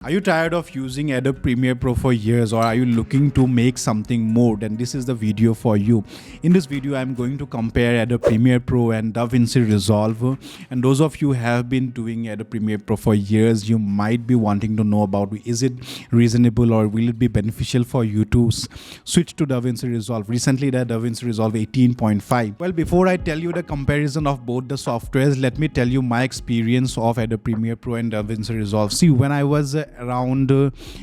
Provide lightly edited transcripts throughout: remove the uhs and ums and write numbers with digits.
Are you tired of using Adobe Premiere Pro for years, or are you looking to make something more? Then this is the video for you. In this video, I'm going to compare Adobe Premiere Pro and DaVinci Resolve. And those of you who have been doing Adobe Premiere Pro for years, you might be wanting to know about, is it reasonable or will it be beneficial for you to switch to DaVinci Resolve? Recently, the DaVinci Resolve 18.5. Well, before I tell you the comparison of both the softwares, let me tell you my experience of Adobe Premiere Pro and DaVinci Resolve. See, when I was around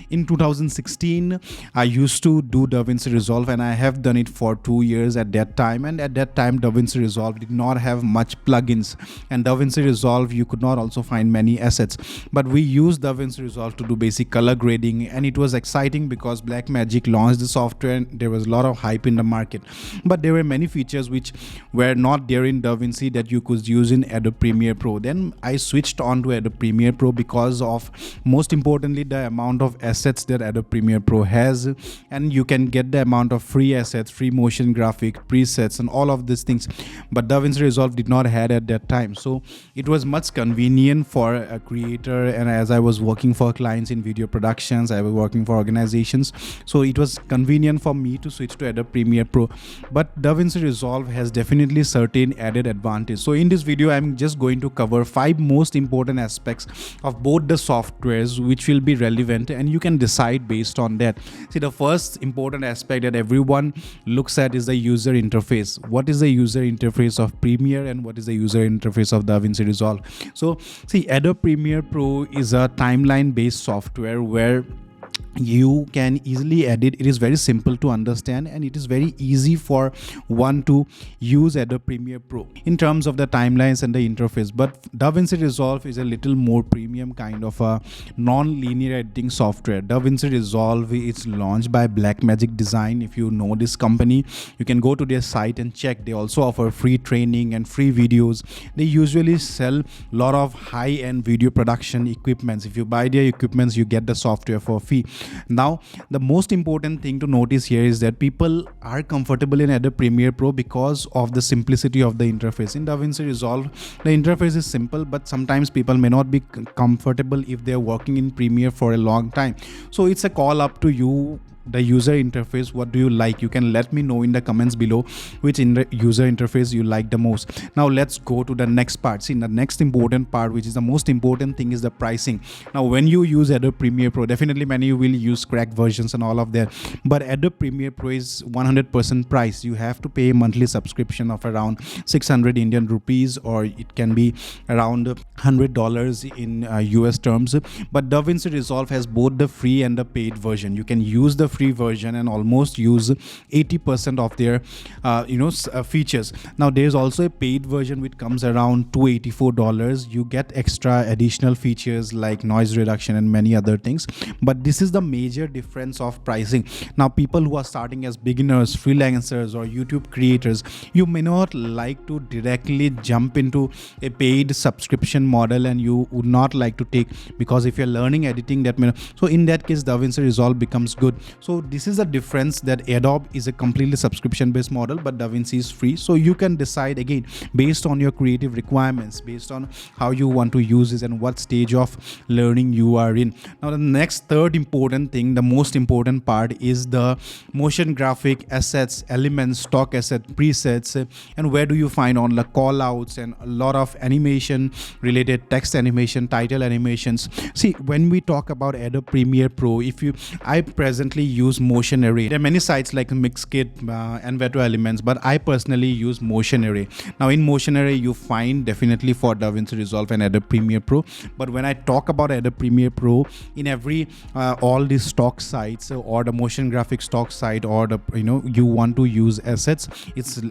in 2016, I used to do DaVinci Resolve, and I have done it for 2 years at that time. And at that time, DaVinci Resolve did not have much plugins, and DaVinci Resolve you could not also find many assets. But we used DaVinci Resolve to do basic color grading, and it was exciting because Blackmagic launched the software and there was a lot of hype in the market. But there were many features which were not there in DaVinci that you could use in Adobe Premiere Pro. Then I switched on to Adobe Premiere Pro because of, most importantly, the amount of assets that Adobe Premiere Pro has, and you can get the amount of free assets, free motion graphic presets and all of these things. But DaVinci Resolve did not have at that time, so it was much convenient for a creator. And as I was working for clients in video productions, I was working for organizations, so it was convenient for me to switch to Adobe Premiere Pro. But DaVinci Resolve has definitely certain added advantage. So in this video, I'm just going to cover 5 most important aspects of both the softwares which will be relevant, and you can decide based on that. See, the first important aspect that everyone looks at is the user interface. What is the user interface of Premiere and what is the user interface of DaVinci Resolve? So see, Adobe Premiere Pro is a timeline based software where you can easily edit. It is very simple to understand, and it is very easy for one to use Adobe Premiere Pro in terms of the timelines and the interface. But DaVinci Resolve is a little more premium kind of a non-linear editing software. DaVinci Resolve is launched by Blackmagic Design. If you know this company, you can go to their site and check. They also offer free training and free videos. They usually sell a lot of high-end video production equipments. If you buy their equipments, you get the software for free. Now, the most important thing to notice here is that people are comfortable in Adobe Premiere Pro because of the simplicity of the interface. In DaVinci Resolve, the interface is simple, but sometimes people may not be comfortable if they're working in Premiere for a long time. So it's a call up to you, the user interface. What do you like? You can let me know in the comments below which user interface you like the most. Now let's go to the next part. See, the next important part, which is the most important thing, is the pricing. Now when you use Adobe Premiere Pro, definitely many will use cracked versions and all of that, but Adobe Premiere Pro is 100% price. You have to pay a monthly subscription of around 600 Indian rupees, or it can be around $100 in US terms. But DaVinci Resolve has both the free and the paid version. You can use the free version and almost use 80% of their features. Now there's also a paid version which comes around $284. You get extra additional features like noise reduction and many other things, but this is the major difference of pricing. Now people who are starting as beginners, freelancers or YouTube creators, you may not like to directly jump into a paid subscription model, and you would not like to take, because if you're learning editing, that may not, so in that case DaVinci Resolve becomes good. So this is the difference, that Adobe is a completely subscription based model, but DaVinci is free. So you can decide again based on your creative requirements, based on how you want to use this and what stage of learning you are in. Now the next third important thing, the most important part, is the motion graphic assets, elements, stock asset, presets, and where do you find on the call outs and a lot of animation related, text animation, title animations. See, when we talk about Adobe Premiere Pro, I presently use Motion Array. There are many sites like Mixkit and Veto Elements, but I personally use Motion Array. Now in Motion Array you find definitely for DaVinci Resolve and Adobe Premiere Pro, but when I talk about Adobe Premiere Pro, in every all these stock sites or the motion graphic stock site, or the you want to use assets, it's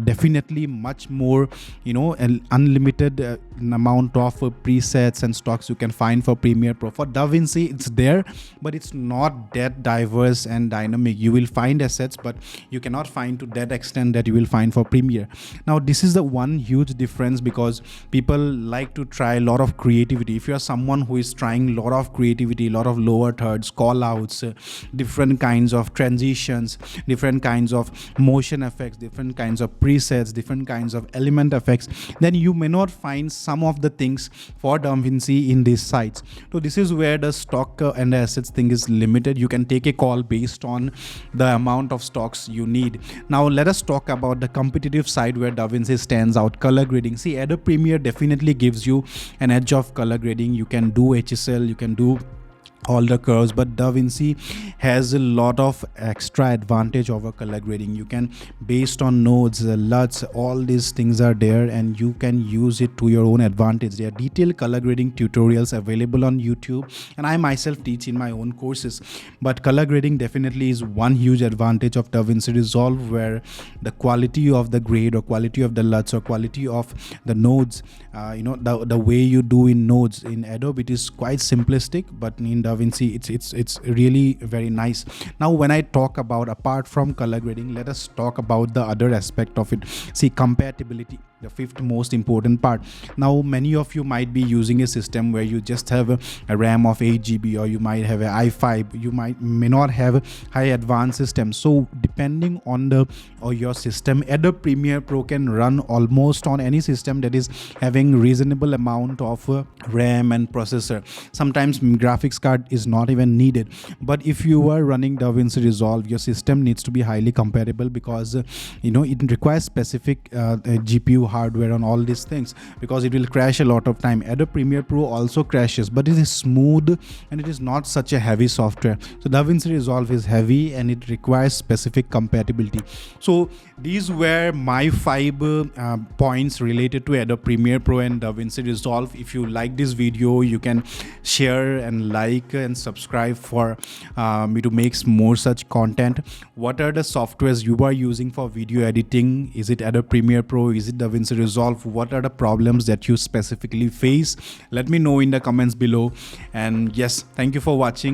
definitely much more an unlimited amount of presets and stocks you can find for Premiere Pro. For DaVinci it's there, but it's not that diverse diverse and dynamic. You will find assets, but you cannot find to that extent that you will find for Premiere. Now this is the one huge difference, because people like to try a lot of creativity. If you are someone who is trying a lot of creativity, a lot of lower thirds, call outs, different kinds of transitions, different kinds of motion effects, different kinds of presets, different kinds of element effects, then you may not find some of the things for DaVinci in these sites. So this is where the stock and the assets thing is limited. You can take a call based on the amount of stocks you need. Now let us talk about the competitive side where DaVinci stands out. Color grading. See, Adobe Premiere definitely gives you an edge of color grading. You can do HSL, you can do all the curves, but DaVinci has a lot of extra advantage over color grading. You can, based on nodes, LUTs, all these things are there, and you can use it to your own advantage. There are detailed color grading tutorials available on YouTube, and I myself teach in my own courses. But color grading definitely is one huge advantage of DaVinci Resolve, where the quality of the grade or quality of the LUTs or quality of the nodes, the way you do in nodes in Adobe, it is quite simplistic, but in DaVinci it's really very nice. Now when I talk about, apart from color grading, let us talk about the other aspect of it. See, compatibility, the fifth most important part. Now many of you might be using a system where you just have a RAM of 8 GB, or you might have a i5, you may not have a high advanced system. So depending on your system, Adobe Premiere Pro can run almost on any system that is having reasonable amount of RAM and processor. Sometimes graphics card is not even needed. But if you are running DaVinci Resolve, your system needs to be highly compatible, because it requires specific GPU hardware on all these things, because it will crash a lot of time. Adobe Premiere Pro also crashes, but it is smooth and it is not such a heavy software. So DaVinci Resolve is heavy and it requires specific compatibility. So these were my 5 points related to Adobe Premiere Pro and DaVinci Resolve. If you like this video, you can share and like and subscribe for me to make more such content. What are the softwares you are using for video editing? Is it Adobe Premiere Pro? Is it DaVinci Resolve? What are the problems that you specifically face? Let me know in the comments below. And yes, thank you for watching.